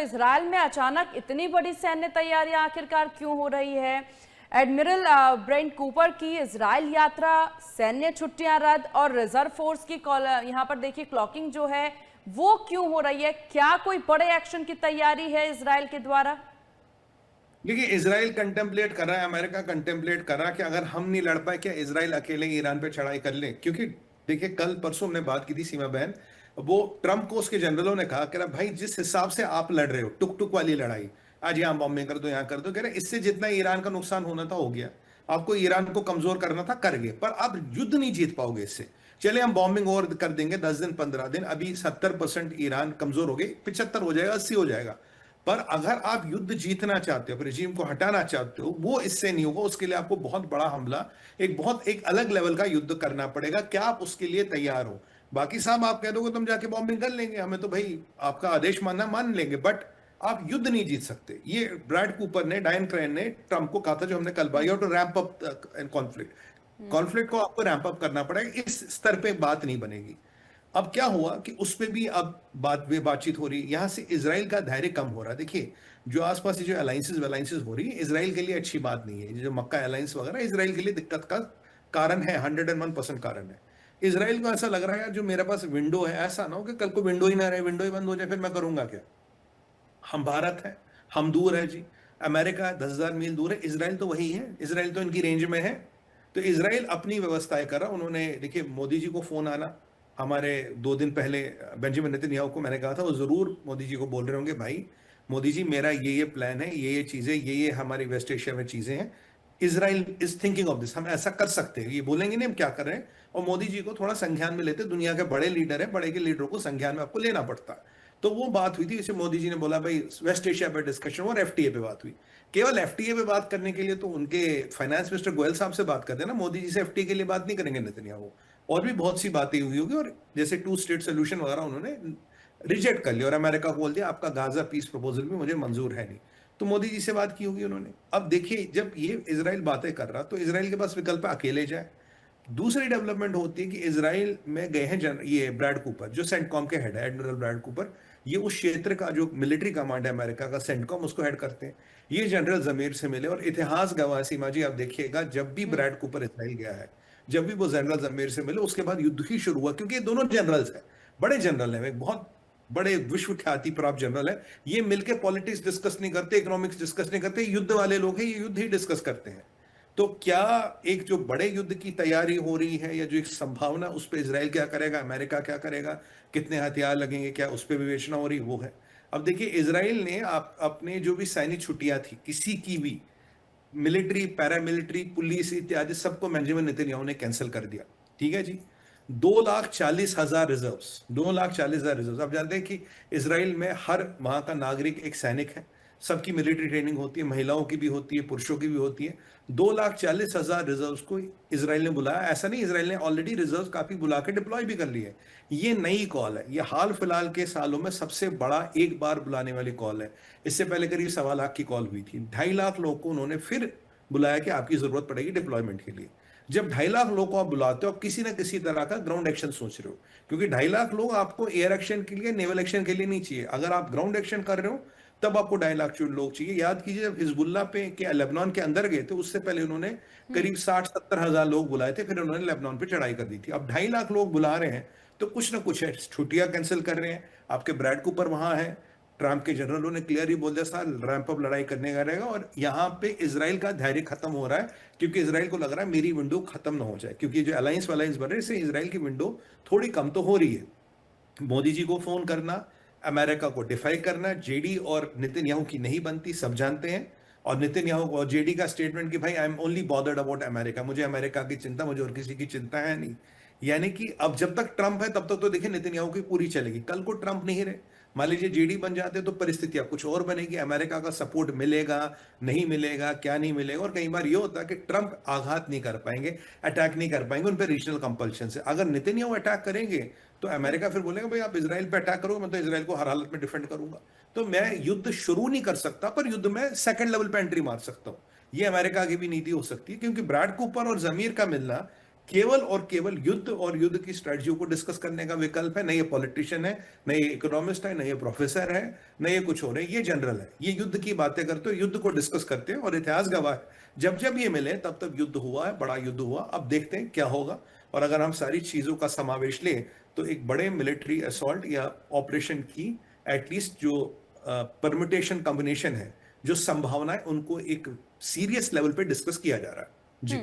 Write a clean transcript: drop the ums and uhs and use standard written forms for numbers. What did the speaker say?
Israel में अचानक इतनी बड़ी सैन्य तैयारियां आखिरकार क्यों हो रही है? एडमिरल ब्रेंट कूपर की इजराइल यात्रा, सैन्य छुट्टियां रद्द और रिजर्व फोर्स की यहाँ पर देखिए क्लॉकिंग जो है वो क्यों हो रही है? क्या कोई बड़े एक्शन की तैयारी है इजराइल के द्वारा? देखिए, इसराइल कंटेम्पलेट कर रहा है, अमेरिका कंटेम्पलेट कर रहा है कि अगर हम नहीं लड़ पाए क्या इसराइल अकेले ईरान पे चढ़ाई कर ले। क्योंकि देखिए, कल परसों हमने बात की थी सीमा बहन, वो ट्रंप को उसके जनरलों ने कहा कि भाई जिस हिसाब से आप लड़ रहे हो टुक टुक वाली लड़ाई, आज यहां बॉम्बिंग कर दो यहां कर दो, कह रहे इससे जितना ईरान का नुकसान होना था हो गया। आपको ईरान को कमजोर करना था कर गए, पर आप युद्ध नहीं जीत पाओगे इससे। चले हम बॉम्बिंग और कर देंगे 10 दिन 15 दिन, अभी 70% ईरान कमजोर हो गई, 75 हो जाएगा 80 हो जाएगा। पर अगर आप युद्ध जीतना चाहते हो, रेजिम को हटाना चाहते हो, वो इससे नहीं होगा। उसके लिए आपको बहुत बड़ा हमला, एक अलग लेवल का युद्ध करना पड़ेगा। क्या आप उसके लिए तैयार हो? बाकी साहब आप कह दोगे तुम जाके बॉम्बिंग कर लेंगे, हमें तो भाई आपका आदेश मानना मान लेंगे, बट आप युद्ध नहीं जीत सकते। ये ब्रैड कूपर ने, डायन क्रेन ने ट्रंप को कहा था, जो हमने कल by two ramp up conflict. Conflict को आपको रैंप अप करना पड़ेगा, इस स्तर पे बात नहीं बनेगी। अब क्या हुआ कि उस पर भी अब बातचीत हो रही है, यहां से इसराइल का धैर्य कम हो रहा है। देखिए, जो आसपास जो अलायंसेस हो रही है, इसराइल के लिए अच्छी बात नहीं है। जो मक्का अलायंस वगैरह इसराइल के लिए दिक्कत का कारण है, 101% कारण है। इसराइल को ऐसा लग रहा है यार, जो मेरे पास विंडो है, ऐसा ना हो कि कल को विंडो ही ना रहे, विंडो ही बंद हो जाए, फिर मैं करूंगा क्या? हम भारत है, हम दूर है जी। अमेरिका 10,000 मील दूर है, इसराइल तो वही है, इसराइल तो इनकी रेंज में है। तो इसराइल अपनी व्यवस्थाएं कर रहा। उन्होंने देखिए, मोदी जी को फोन आना, हमारे 2 दिन पहले बेंजामिन नेतन्याहू को मैंने कहा था, वो जरूर मोदी जी को बोल रहे होंगे, भाई मोदी जी मेरा ये प्लान है, ये चीजें, ये हमारी वेस्ट एशिया में चीजें हैं, Israel is thinking of this, हम ऐसा कर सकते हैं। ये बोलेंगे नहीं हम क्या कर रहे हैं, और मोदी जी को थोड़ा संज्ञान में लेते। दुनिया के बड़े लीडर है, बड़े के लीडरों को संज्ञान में आपको लेना पड़ता है। तो वो बात हुई थी, जैसे मोदी जी ने बोला भाई वेस्ट एशिया पे डिस्कशन और एफटीए पे बात हुई। केवल एफटीए पे बात करने के लिए तो उनके फाइनेंस मिनिस्टर गोयल साहब से बात करते हैं ना, मोदी जी से एफटीए के लिए बात नहीं करेंगे नेतन्याहू। और भी बहुत सी बातें हुई होगी, और जैसे 2 स्टेट सोल्यूशन वगैरह उन्होंने रिजेक्ट कर लिया, और अमेरिका को बोल दिया आपका गाजा पीस प्रपोजल भी मुझे मंजूर है नहीं। तो मोदी जी से बात की होगी उन्होंने। अब देखिए, जब ये इसराइल बातें कर रहा, तो इसराइल के पास विकल्प अकेले जाए। दूसरी डेवलपमेंट होती है कि इसराइल में गए हैं ये ब्रैड कूपर, जो सेंटकॉम के हेड है, एडमिरल ब्रैड कूपर। ये उस क्षेत्र का जो मिलिट्री कमांड है अमेरिका का, सेंटकॉम, उसको हेड करते हैं। ये जनरल जमीर से मिले, और इतिहास गवाह सीमा जी आप देखिएगा, जब भी ब्रैड कूपर इसराइल गया है, जब भी वो जनरल जमीर से मिले, उसके बाद युद्ध ही शुरू हुआ। क्योंकि ये दोनों जनरल्स हैं, बड़े जनरल हैं, एक बहुत बड़े विश्व ख्याति प्राप्त जनरल है। ये मिलकर पॉलिटिक्स डिस्कस नहीं करते, इकोनॉमिक्स डिस्कस नहीं करते, युद्ध वाले लोग हैं, ये युद्ध ही डिस्कस करते हैं। तो क्या एक जो बड़े युद्ध की तैयारी हो रही है, या जो एक संभावना, उस पर इसराइल क्या करेगा, अमेरिका क्या करेगा, कितने हथियार लगेंगे, क्या उस पर विवेचना हो रही, वो है। अब देखिए, इसराइल ने अपने जो भी सैनिक छुट्टियां थी, किसी की भी मिलिट्री, पैरामिलिट्री, पुलिस इत्यादि, सबको बेंजामिन नेतन्याहू ने कैंसिल कर दिया। ठीक है जी। 2,40,000 रिजर्व्स, 2,40,000 रिजर्व्स। आप जानते हैं कि इसराइल में हर वहां का नागरिक एक सैनिक है, सबकी मिलिट्री ट्रेनिंग होती है, महिलाओं की भी होती है, पुरुषों की भी होती है। 2,40,000 रिजर्व्स को इसराइल ने बुलाया। ऐसा नहीं, इसराइल ने ऑलरेडी रिजर्व काफी बुला के डिप्लॉय भी कर लिए है। ये नई कॉल है, ये हाल फिलहाल के सालों में सबसे बड़ा एक बार बुलाने वाली कॉल है। इससे पहले करीब 1.25 लाख की कॉल हुई थी। 2.5 लाख लोग को उन्होंने फिर बुलाया कि आपकी जरूरत पड़ेगी डिप्लॉयमेंट के लिए। जब 2.5 लाख लोग को आप बुलाते हो, आप किसी ना किसी तरह का ग्राउंड एक्शन सोच रहे हो, क्योंकि 2.5 लाख लोग आपको एयर एक्शन के लिए, नेवल एक्शन के लिए नहीं चाहिए। अगर आप ग्राउंड एक्शन कर रहे हो, तब आपको 2.5 लाख लोग चाहिए। याद कीजिए, जब हिजबुल्ला पे के लेबनान के अंदर गए थे, उससे पहले उन्होंने करीब 60-70 हजार लोग बुलाए थे, फिर उन्होंने लेबनान पे चढ़ाई कर दी थी। अब 2.5 लाख लोग बुला रहे हैं, तो कुछ ना कुछ है, छुट्टियां कैंसिल कर रहे हैं। आपके ब्रैड कूपर वहां है, ट्रंप के जनरलों ने क्लियर ही बोल दिया था रैंप अप लड़ाई करने का रहेगा। और यहां पे इसराइल का धैर्य खत्म हो रहा है, क्योंकि इसराइल को लग रहा है मेरी विंडो खत्म ना हो जाए, क्योंकि जो अलायंस वालायंस बन रहे हैं, इससे इसराइल की विंडो थोड़ी कम तो हो रही है। मोदी जी को फोन करना, अमेरिका को डिफाई करना, जेडी और नेतन्याहू की नहीं बनती, सब जानते हैं। और नेतन्याहू और जेडी का स्टेटमेंट कि भाई I am only bothered about America, मुझे अमेरिका की चिंता, मुझे और किसी की चिंता है नहीं। यानी कि अब जब तक ट्रंप है तब तक तो देखिए नेतन्याहू की पूरी चलेगी। कल को ट्रंप नहीं रहे, मान लीजिए जेडी बन जाते, तो परिस्थितियां कुछ और बनेगी। अमेरिका का सपोर्ट मिलेगा, नहीं मिलेगा, क्या नहीं मिलेगा। और कई बार ये होता है कि ट्रंप आघात नहीं कर पाएंगे, अटैक नहीं कर पाएंगे उन पर रीजनल कंपल्शन से। अगर नेतन्याहू अटैक करेंगे, तो अमेरिका फिर बोलेगा भाई आप इसराइल पे अटैक करोगे, मैं तो इसराइल को हर हालत में डिफेंड करूंगा। तो मैं युद्ध शुरू नहीं कर सकता, पर युद्ध में सेकंड लेवल पे एंट्री मार सकता हूं। ये अमेरिका की भी नीति हो सकती है, क्योंकि ब्रैड कूपर और जमीर का मिलना केवल और केवल युद्ध और युद्ध की स्ट्रेटजियों को डिस्कस करने का विकल्प है। न ये पॉलिटिशियन है, न ये इकोनॉमिस्ट है, न ये प्रोफेसर है, न ये कुछ और है, ये जनरल है। ये युद्ध की बातें करते हो, युद्ध को डिस्कस करते हैं, और इतिहास गवाह है जब जब ये मिले तब तब युद्ध हुआ है, बड़ा युद्ध हुआ। अब देखते हैं क्या होगा। और अगर हम सारी चीजों का समावेश लें तो एक बड़े मिलिट्री असॉल्ट या ऑपरेशन की एटलीस्ट जो परमिटेशन कॉम्बिनेशन है, जो संभावना है, उनको एक सीरियस लेवल पे डिस्कस किया जा रहा है। जी।